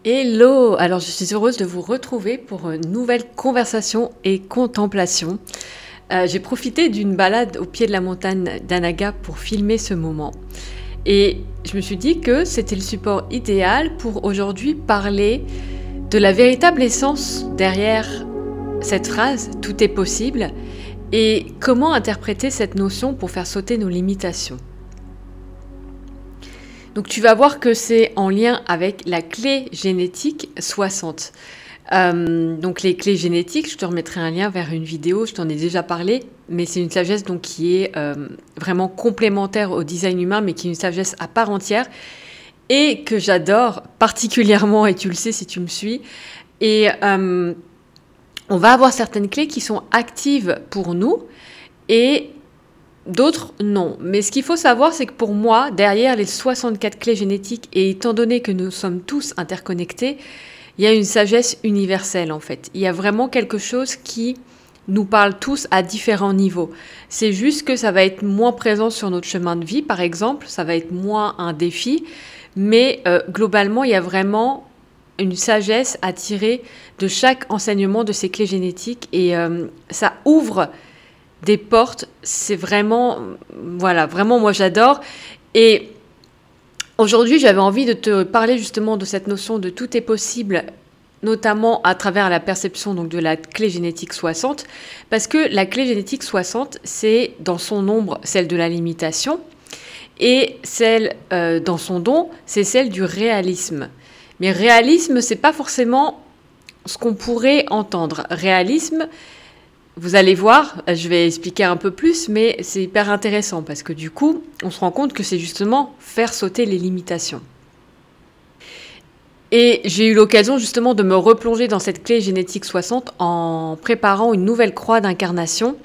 Hello! Alors, je suis heureuse de vous retrouver pour une nouvelle conversation et contemplation. J'ai profité d'une balade au pied de la montagne d'Anaga pour filmer ce moment. Et je me suis dit que c'était le support idéal pour aujourd'hui parler de la véritable essence derrière cette phrase « Tout est possible » et comment interpréter cette notion pour faire sauter nos limitations. Donc tu vas voir que c'est en lien avec la clé génétique 60. Donc les clés génétiques, je te remettrai un lien vers une vidéo, je t'en ai déjà parlé, mais c'est une sagesse donc, qui est vraiment complémentaire au design humain, mais qui est une sagesse à part entière et que j'adore particulièrement, et tu le sais si tu me suis. Et on va avoir certaines clés qui sont actives pour nous et d'autres, non. Mais ce qu'il faut savoir, c'est que pour moi, derrière les 64 clés génétiques, et étant donné que nous sommes tous interconnectés, il y a une sagesse universelle en fait. Il y a vraiment quelque chose qui nous parle tous à différents niveaux. C'est juste que ça va être moins présent sur notre chemin de vie, par exemple. Ça va être moins un défi. Mais globalement, il y a vraiment une sagesse à tirer de chaque enseignement de ces clés génétiques. Et ça ouvre des portes, c'est vraiment, voilà, vraiment moi j'adore. Et aujourd'hui j'avais envie de te parler justement de cette notion de tout est possible, notamment à travers la perception donc de la clé génétique 60, parce que la clé génétique 60, c'est dans son nombre celle de la limitation, et celle dans son don, c'est celle du réalisme. Mais réalisme, c'est pas forcément ce qu'on pourrait entendre. Réalisme, vous allez voir, je vais expliquer un peu plus, mais c'est hyper intéressant parce que du coup, on se rend compte que c'est justement faire sauter les limitations. Et j'ai eu l'occasion justement de me replonger dans cette clé génétique 60 en préparant une nouvelle croix d'incarnation.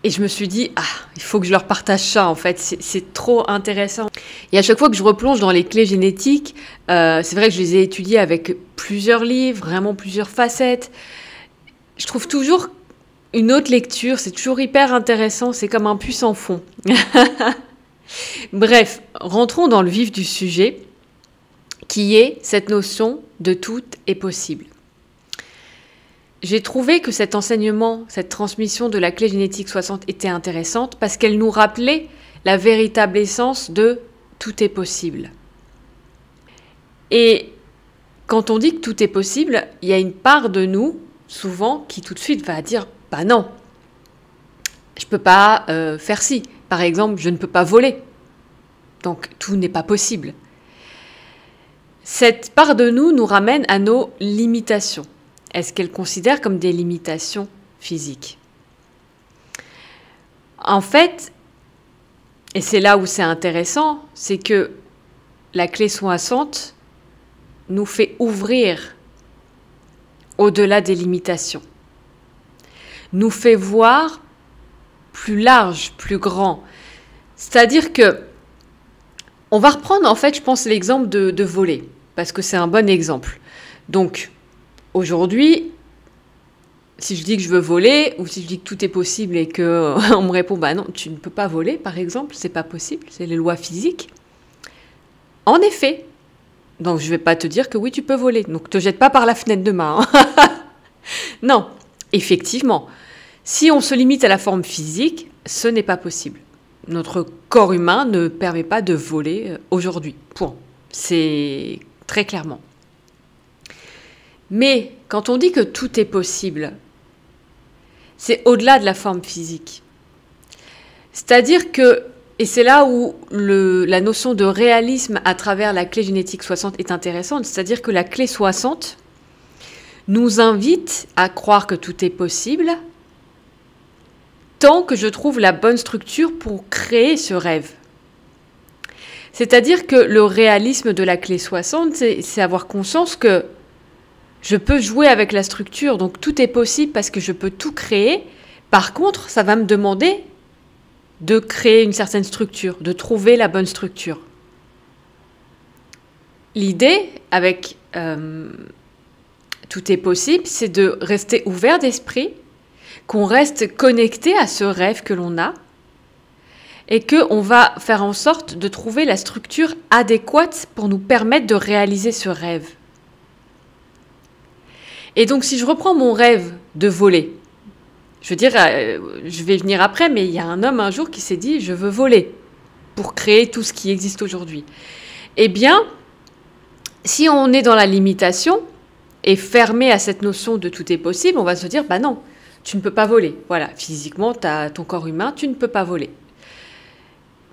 Et je me suis dit, il faut que je leur partage ça en fait, c'est trop intéressant. Et à chaque fois que je replonge dans les clés génétiques, c'est vrai que je les ai étudiées avec plusieurs livres, vraiment plusieurs facettes. Je trouve toujours une autre lecture, c'est toujours hyper intéressant, c'est comme un puits sans fond. Bref, rentrons dans le vif du sujet, qui est cette notion de tout est possible. J'ai trouvé que cet enseignement, cette transmission de la clé génétique 60 était intéressante parce qu'elle nous rappelait la véritable essence de tout est possible. Et quand on dit que tout est possible, il y a une part de nous, souvent, qui tout de suite va dire « Bah non, je ne peux pas faire ci. Par exemple, je ne peux pas voler. Donc, tout n'est pas possible. » Cette part de nous nous ramène à nos limitations. Est-ce qu'elle considère comme des limitations physiques? En fait, et c'est là où c'est intéressant, c'est que la clé 60 nous fait ouvrir au-delà des limitations, nous fait voir plus large, plus grand. C'est-à-dire que, on va reprendre en fait, je pense, l'exemple de voler, parce que c'est un bon exemple. Donc, aujourd'hui, si je dis que je veux voler, ou si je dis que tout est possible et qu'on me répond, bah non, tu ne peux pas voler, par exemple, c'est pas possible, c'est les lois physiques. En effet, donc je ne vais pas te dire que oui, tu peux voler, donc te jette pas par la fenêtre demain. Non, effectivement, si on se limite à la forme physique, ce n'est pas possible. Notre corps humain ne permet pas de voler aujourd'hui, point. C'est très clairement. Mais quand on dit que tout est possible, c'est au-delà de la forme physique. C'est-à-dire que, et c'est là où la notion de réalisme à travers la clé génétique 60 est intéressante, c'est-à-dire que la clé 60 nous invite à croire que tout est possible tant que je trouve la bonne structure pour créer ce rêve. C'est-à-dire que le réalisme de la clé 60, c'est avoir conscience que je peux jouer avec la structure, donc tout est possible parce que je peux tout créer. Par contre, ça va me demander de créer une certaine structure, de trouver la bonne structure. L'idée avec tout est possible, c'est de rester ouvert d'esprit, qu'on reste connecté à ce rêve que l'on a et qu'on va faire en sorte de trouver la structure adéquate pour nous permettre de réaliser ce rêve. Et donc, si je reprends mon rêve de voler, je veux dire, je vais venir après, mais il y a un homme un jour qui s'est dit, je veux voler pour créer tout ce qui existe aujourd'hui. Eh bien, si on est dans la limitation et fermé à cette notion de tout est possible, on va se dire, bah non, tu ne peux pas voler. Voilà, physiquement, tu as ton corps humain, tu ne peux pas voler.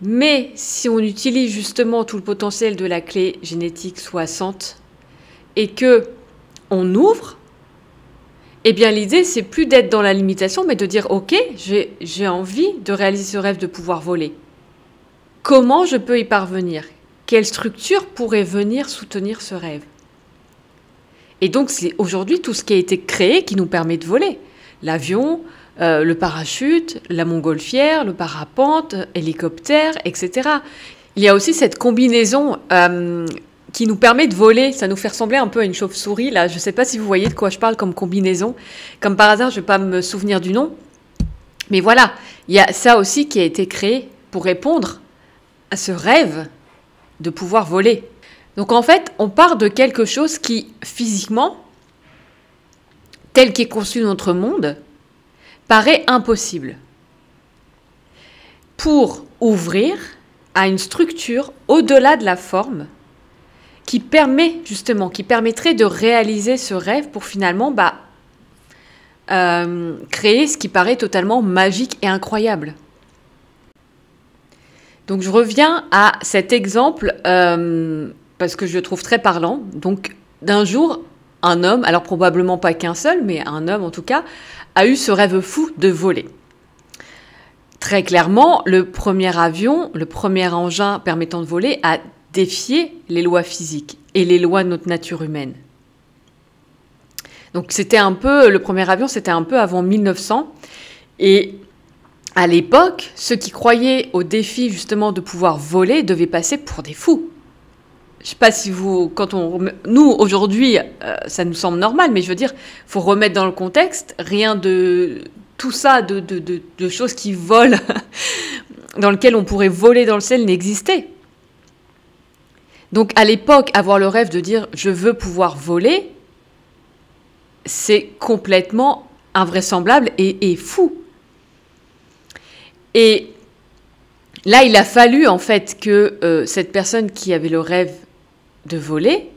Mais si on utilise justement tout le potentiel de la clé génétique 60 et que on ouvre, eh bien l'idée c'est plus d'être dans la limitation, mais de dire ok, j'ai envie de réaliser ce rêve de pouvoir voler. Comment je peux y parvenir? Quelle structure pourrait venir soutenir ce rêve? Et donc c'est aujourd'hui tout ce qui a été créé qui nous permet de voler. L'avion, le parachute, la montgolfière, le parapente, hélicoptère, etc. Il y a aussi cette combinaison qui nous permet de voler. Ça nous fait ressembler un peu à une chauve-souris. Là, je ne sais pas si vous voyez de quoi je parle comme combinaison. Comme par hasard, je ne vais pas me souvenir du nom. Mais voilà, il y a ça aussi qui a été créé pour répondre à ce rêve de pouvoir voler. Donc en fait, on part de quelque chose qui, physiquement, tel qu'est conçu notre monde, paraît impossible. Pour ouvrir à une structure au-delà de la forme qui permet justement, qui permettrait de réaliser ce rêve pour finalement créer ce qui paraît totalement magique et incroyable. Donc je reviens à cet exemple parce que je le trouve très parlant. Donc d'un jour, un homme, alors probablement pas qu'un seul, mais un homme en tout cas, a eu ce rêve fou de voler. Très clairement, le premier avion, le premier engin permettant de voler a défié les lois physiques et les lois de notre nature humaine. Donc c'était un peu, le premier avion, c'était un peu avant 1900. Et à l'époque, ceux qui croyaient au défi justement de pouvoir voler devaient passer pour des fous. Je ne sais pas si vous, nous aujourd'hui, ça nous semble normal, mais je veux dire, il faut remettre dans le contexte, rien de tout ça, de choses qui volent, dans lesquelles on pourrait voler dans le ciel, n'existait. Donc à l'époque, avoir le rêve de dire je veux pouvoir voler, c'est complètement invraisemblable et fou. Et là, il a fallu en fait que cette personne qui avait le rêve de voler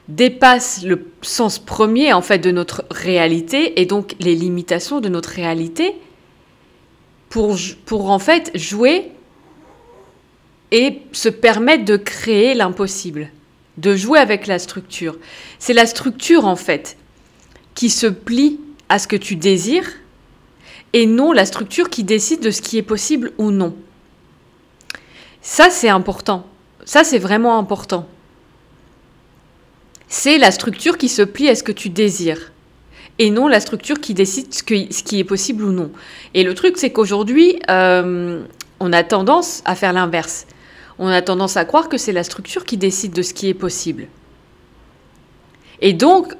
dépasse le sens premier en fait de notre réalité et donc les limitations de notre réalité pour en fait jouer et se permettre de créer l'impossible, de jouer avec la structure. C'est la structure en fait qui se plie à ce que tu désires et non la structure qui décide de ce qui est possible ou non. Ça c'est important, ça c'est vraiment important. C'est la structure qui se plie à ce que tu désires et non la structure qui décide ce qui est possible ou non. Et le truc, c'est qu'aujourd'hui, on a tendance à faire l'inverse. On a tendance à croire que c'est la structure qui décide de ce qui est possible. Et donc,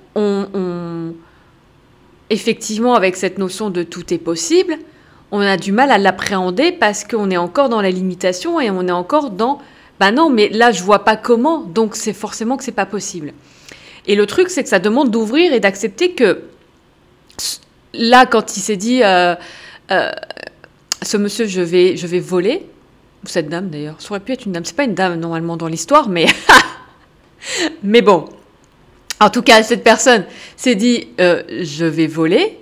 effectivement, avec cette notion de tout est possible, on a du mal à l'appréhender parce qu'on est encore dans la limitation et on est encore dans « bah non, mais là, je vois pas comment, donc c'est forcément que c'est pas possible ». Et le truc, c'est que ça demande d'ouvrir et d'accepter que là, quand il s'est dit ce monsieur, je vais voler, ou cette dame d'ailleurs, ça aurait pu être une dame, c'est pas une dame normalement dans l'histoire, mais mais bon, en tout cas, cette personne s'est dit je vais voler.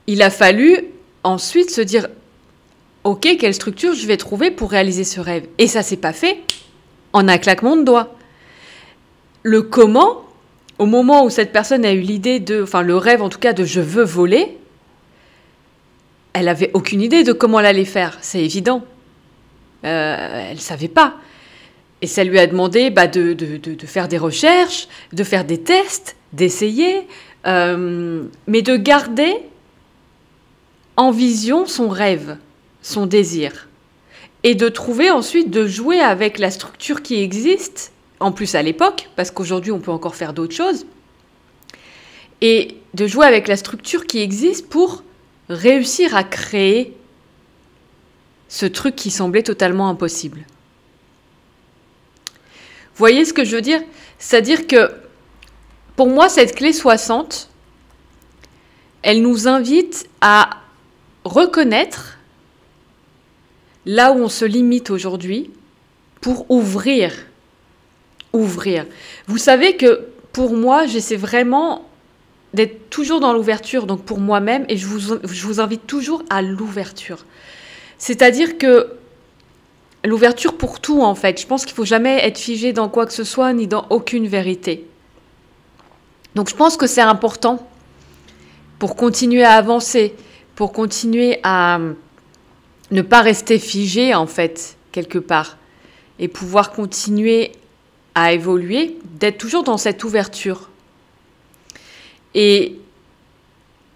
Il a fallu ensuite se dire ok, quelle structure je vais trouver pour réaliser ce rêve. Et ça s'est pas fait en un claquement de doigts. Le comment, au moment où cette personne a eu l'idée le rêve en tout cas de je veux voler, elle avait aucune idée de comment elle allait faire, c'est évident. Elle savait pas. Et ça lui a demandé de faire des recherches, de faire des tests, d'essayer, mais de garder en vision son rêve, son désir. Et de trouver ensuite, de jouer avec la structure qui existe, en plus à l'époque, parce qu'aujourd'hui on peut encore faire d'autres choses, et de jouer avec la structure qui existe pour réussir à créer ce truc qui semblait totalement impossible. Vous voyez ce que je veux dire? C'est-à-dire que Pour moi, cette clé 60, elle nous invite à reconnaître là où on se limite aujourd'hui pour ouvrir. Ouvrir. Vous savez que pour moi, j'essaie vraiment d'être toujours dans l'ouverture, donc pour moi-même, et je vous invite toujours à l'ouverture. C'est-à-dire que l'ouverture pour tout, en fait. Je pense qu'il ne faut jamais être figé dans quoi que ce soit, ni dans aucune vérité. Donc je pense que c'est important pour continuer à avancer, pour continuer à ne pas rester figé, en fait, quelque part, et pouvoir continuer à évoluer, d'être toujours dans cette ouverture. Et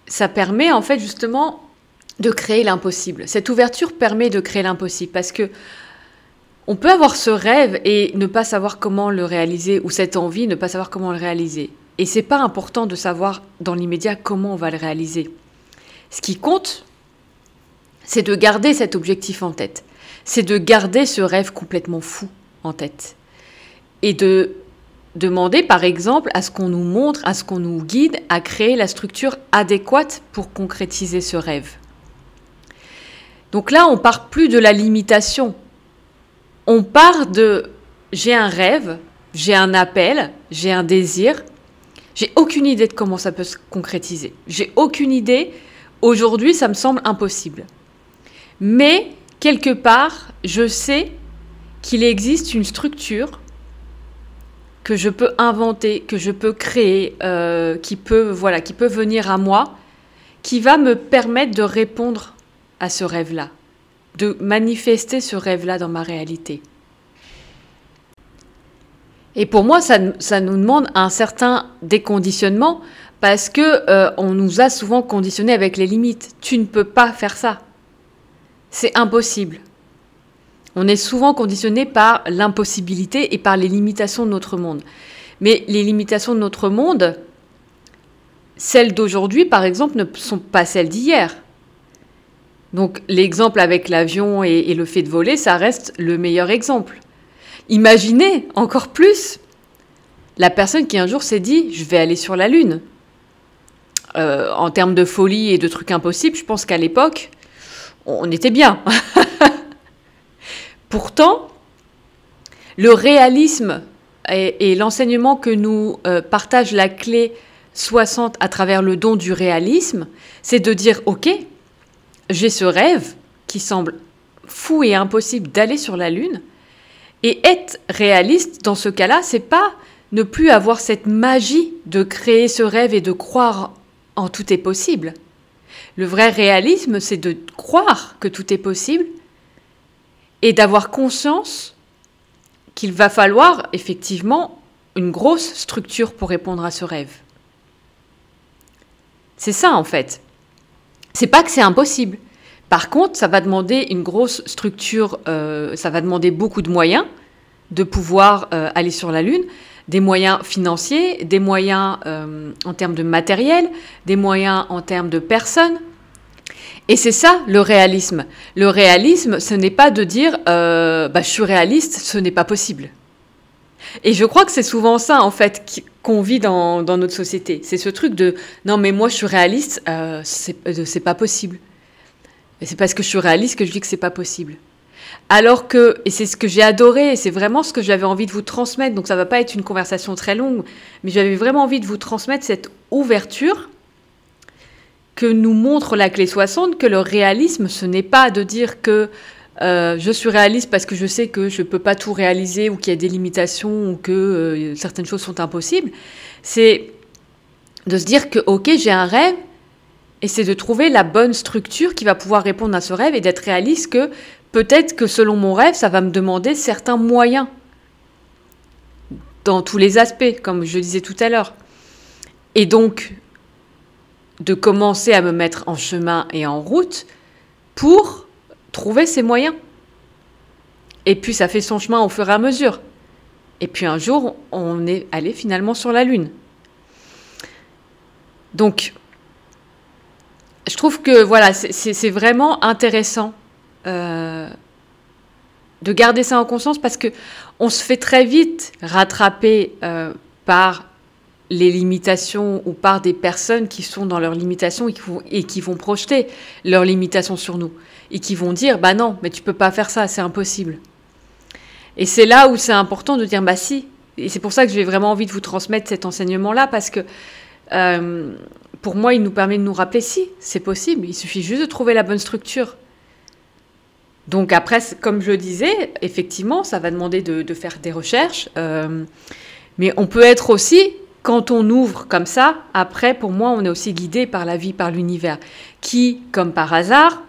ça permet, en fait, justement, de créer l'impossible. Cette ouverture permet de créer l'impossible, parce que on peut avoir ce rêve et ne pas savoir comment le réaliser, ou cette envie, ne pas savoir comment le réaliser. Et c'est pas important de savoir dans l'immédiat comment on va le réaliser. Ce qui compte, c'est de garder cet objectif en tête. C'est de garder ce rêve complètement fou en tête. Et de demander, par exemple, à ce qu'on nous montre, à ce qu'on nous guide, à créer la structure adéquate pour concrétiser ce rêve. Donc là, on part plus de la limitation. On part de « j'ai un rêve, j'ai un appel, j'ai un désir ». J'ai aucune idée de comment ça peut se concrétiser. J'ai aucune idée. Aujourd'hui, ça me semble impossible. Mais, quelque part, je sais qu'il existe une structure que je peux inventer, que je peux créer, qui peut venir à moi, qui va me permettre de répondre à ce rêve-là, de manifester ce rêve-là dans ma réalité. Et pour moi, ça nous demande un certain déconditionnement parce que on nous a souvent conditionnés avec les limites. Tu ne peux pas faire ça. C'est impossible. On est souvent conditionné par l'impossibilité et par les limitations de notre monde. Mais les limitations de notre monde, celles d'aujourd'hui, par exemple, ne sont pas celles d'hier. Donc l'exemple avec l'avion et le fait de voler, ça reste le meilleur exemple. Imaginez encore plus la personne qui un jour s'est dit « je vais aller sur la Lune ». En termes de folie et de trucs impossibles, je pense qu'à l'époque, on était bien. Pourtant, le réalisme et l'enseignement que nous partage la clé 60 à travers le don du réalisme, c'est de dire « ok, j'ai ce rêve qui semble fou et impossible d'aller sur la Lune ». Et être réaliste, dans ce cas-là, c'est pas ne plus avoir cette magie de créer ce rêve et de croire en tout est possible. Le vrai réalisme, c'est de croire que tout est possible et d'avoir conscience qu'il va falloir effectivement une grosse structure pour répondre à ce rêve. C'est ça, en fait. C'est pas que c'est impossible. Par contre, ça va demander une grosse structure, ça va demander beaucoup de moyens de pouvoir aller sur la Lune, des moyens financiers, des moyens en termes de matériel, des moyens en termes de personnes. Et c'est ça le réalisme. Le réalisme, ce n'est pas de dire je suis réaliste, ce n'est pas possible. Et je crois que c'est souvent ça, en fait, qu'on vit dans notre société. C'est ce truc de non, mais moi je suis réaliste, c'est pas possible. Et c'est parce que je suis réaliste que je dis que c'est pas possible. Alors que, et c'est ce que j'ai adoré, et c'est vraiment ce que j'avais envie de vous transmettre, donc ça va pas être une conversation très longue, mais j'avais vraiment envie de vous transmettre cette ouverture que nous montre la clé 60, que le réalisme, ce n'est pas de dire que je suis réaliste parce que je sais que je peux pas tout réaliser ou qu'il y a des limitations ou que certaines choses sont impossibles. C'est de se dire que, ok, j'ai un rêve, et c'est de trouver la bonne structure qui va pouvoir répondre à ce rêve et d'être réaliste que peut-être que selon mon rêve, ça va me demander certains moyens dans tous les aspects, comme je disais tout à l'heure. Et donc, de commencer à me mettre en chemin et en route pour trouver ces moyens. Et puis, ça fait son chemin au fur et à mesure. Et puis, un jour, on est allé finalement sur la Lune. Donc, je trouve que voilà, c'est vraiment intéressant de garder ça en conscience parce que on se fait très vite rattraper par les limitations ou par des personnes qui sont dans leurs limitations et qui vont projeter leurs limitations sur nous et qui vont dire bah non, mais tu peux pas faire ça, c'est impossible. Et c'est là où c'est important de dire bah si. Et c'est pour ça que j'ai vraiment envie de vous transmettre cet enseignement-là parce que pour moi, il nous permet de nous rappeler si c'est possible. Il suffit juste de trouver la bonne structure. Donc après, comme je le disais, effectivement, ça va demander de faire des recherches. Mais on peut être aussi, quand on ouvre comme ça, après, pour moi, on est aussi guidé par la vie, par l'univers, qui, comme par hasard,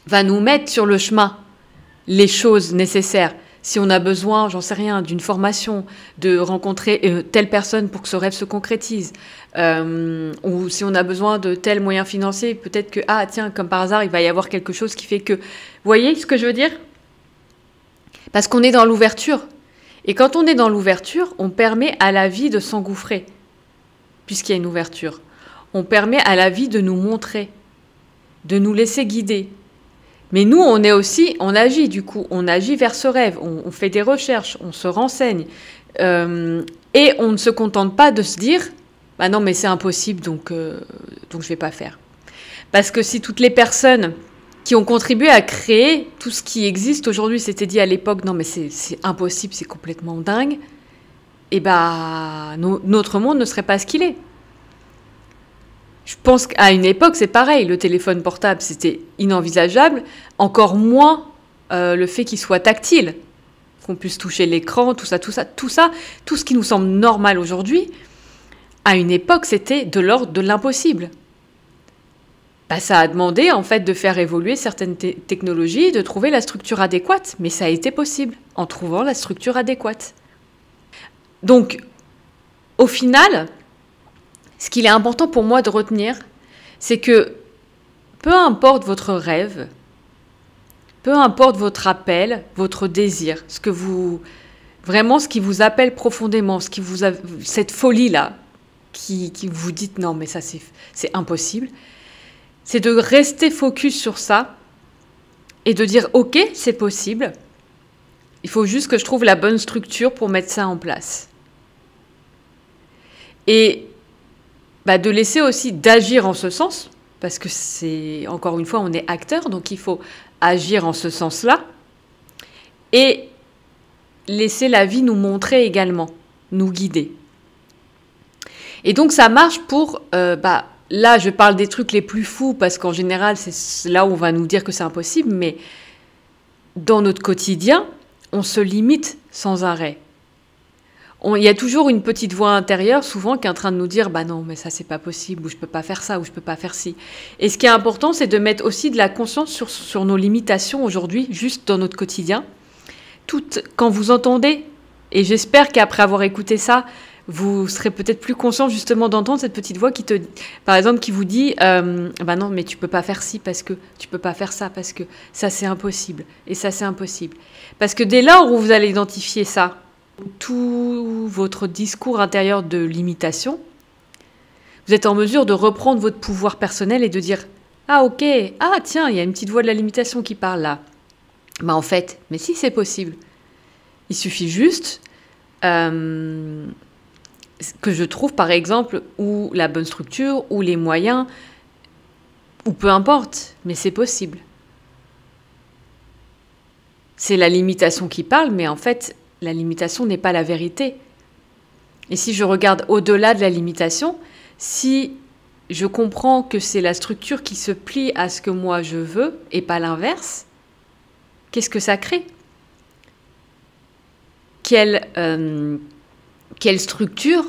va nous mettre sur le chemin les choses nécessaires. Si on a besoin, j'en sais rien, d'une formation, de rencontrer telle personne pour que ce rêve se concrétise, ou si on a besoin de tel moyen financier, peut-être que, ah tiens, comme par hasard, il va y avoir quelque chose qui fait que... Vous voyez ce que je veux dire? Parce qu'on est dans l'ouverture. Et quand on est dans l'ouverture, on permet à la vie de s'engouffrer, puisqu'il y a une ouverture. On permet à la vie de nous montrer, de nous laisser guider. Mais nous, on agit du coup, on agit vers ce rêve, on fait des recherches, on se renseigne. Et on ne se contente pas de se dire, bah non, mais c'est impossible, donc je ne vais pas faire. Parce que si toutes les personnes qui ont contribué à créer tout ce qui existe aujourd'hui s'étaient dit à l'époque, non mais c'est impossible, c'est complètement dingue, et bah notre monde ne serait pas ce qu'il est. Je pense qu'à une époque, c'est pareil. Le téléphone portable, c'était inenvisageable. Encore moins le fait qu'il soit tactile, qu'on puisse toucher l'écran, tout ça, tout ce qui nous semble normal aujourd'hui. À une époque, c'était de l'ordre de l'impossible. Bah, ça a demandé, en fait, de faire évoluer certaines technologies, de trouver la structure adéquate. Mais ça a été possible, en trouvant la structure adéquate. Donc, au final... Ce qu'il est important pour moi de retenir, c'est que peu importe votre rêve, peu importe votre appel, votre désir, ce qui vous appelle profondément, cette folie-là, qui vous dites non mais ça c'est impossible, c'est de rester focus sur ça et de dire ok, c'est possible, il faut juste que je trouve la bonne structure pour mettre ça en place. Et de laisser aussi d'agir en ce sens, parce que c'est, encore une fois, on est acteur, donc il faut agir en ce sens-là, et laisser la vie nous montrer également, nous guider. Et donc ça marche pour, là je parle des trucs les plus fous, parce qu'en général c'est là où on va nous dire que c'est impossible, mais dans notre quotidien, on se limite sans arrêt. Il y a toujours une petite voix intérieure, souvent, qui est en train de nous dire « Bah non, mais ça, c'est pas possible, ou je peux pas faire ça, ou je peux pas faire ci. » Et ce qui est important, c'est de mettre aussi de la conscience sur nos limitations aujourd'hui, juste dans notre quotidien. Quand vous entendez, et j'espère qu'après avoir écouté ça, vous serez peut-être plus conscient justement d'entendre cette petite voix par exemple, qui vous dit bah non, mais tu peux pas faire ci parce que tu peux pas faire ça parce que ça, c'est impossible, et ça, c'est impossible. » Parce que dès lors où vous allez identifier ça, tout votre discours intérieur de limitation, vous êtes en mesure de reprendre votre pouvoir personnel et de dire « Ah ok, ah tiens, il y a une petite voix de la limitation qui parle là. » En fait, mais si c'est possible. Il suffit juste que je trouve par exemple ou la bonne structure, ou les moyens, ou peu importe, mais c'est possible. C'est la limitation qui parle, mais en fait... La limitation n'est pas la vérité. Et si je regarde au-delà de la limitation, si je comprends que c'est la structure qui se plie à ce que moi je veux et pas l'inverse, qu'est-ce que ça crée ? Quelle structure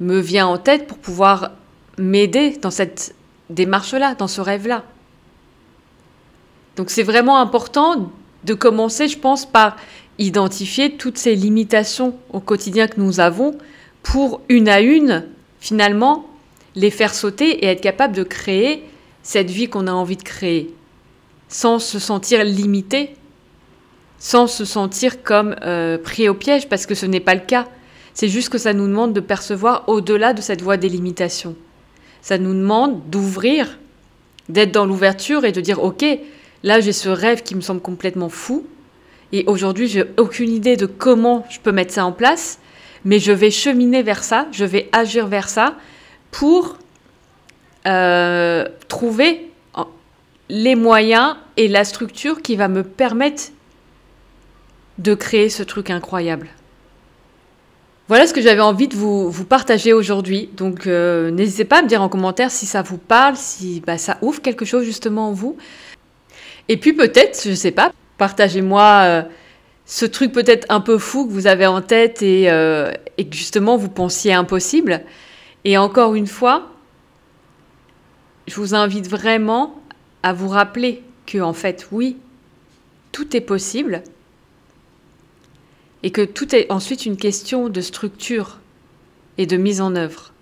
me vient en tête pour pouvoir m'aider dans cette démarche-là, dans ce rêve-là ? Donc c'est vraiment important de commencer, je pense, par identifier toutes ces limitations au quotidien que nous avons pour, une à une, finalement, les faire sauter et être capable de créer cette vie qu'on a envie de créer, sans se sentir limité, sans se sentir comme pris au piège, parce que ce n'est pas le cas. C'est juste que ça nous demande de percevoir au-delà de cette voie des limitations. Ça nous demande d'ouvrir, d'être dans l'ouverture et de dire « Ok, là j'ai ce rêve qui me semble complètement fou, et aujourd'hui, j'ai aucune idée de comment je peux mettre ça en place, mais je vais cheminer vers ça, je vais agir vers ça pour trouver les moyens et la structure qui va me permettre de créer ce truc incroyable. Voilà ce que j'avais envie de vous partager aujourd'hui. Donc, n'hésitez pas à me dire en commentaire si ça vous parle, si ça ouvre quelque chose justement en vous. Et puis peut-être, je sais pas, partagez-moi ce truc peut-être un peu fou que vous avez en tête et que justement vous pensiez impossible. Et encore une fois, je vous invite vraiment à vous rappeler que en fait, oui, tout est possible. Et que tout est ensuite une question de structure et de mise en œuvre.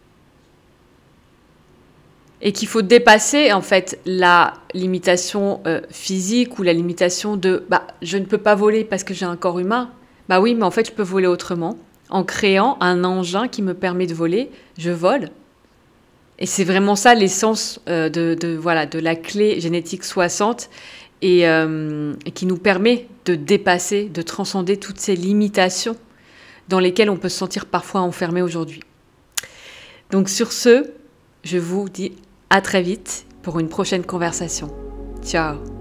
Et qu'il faut dépasser en fait la limitation physique ou la limitation de je ne peux pas voler parce que j'ai un corps humain. Bah oui, mais en fait je peux voler autrement. En créant un engin qui me permet de voler, je vole. Et c'est vraiment ça l'essence de la clé génétique 60 et qui nous permet de dépasser, de transcender toutes ces limitations dans lesquelles on peut se sentir parfois enfermé aujourd'hui. Donc sur ce, je vous dis à très vite pour une prochaine conversation. Ciao!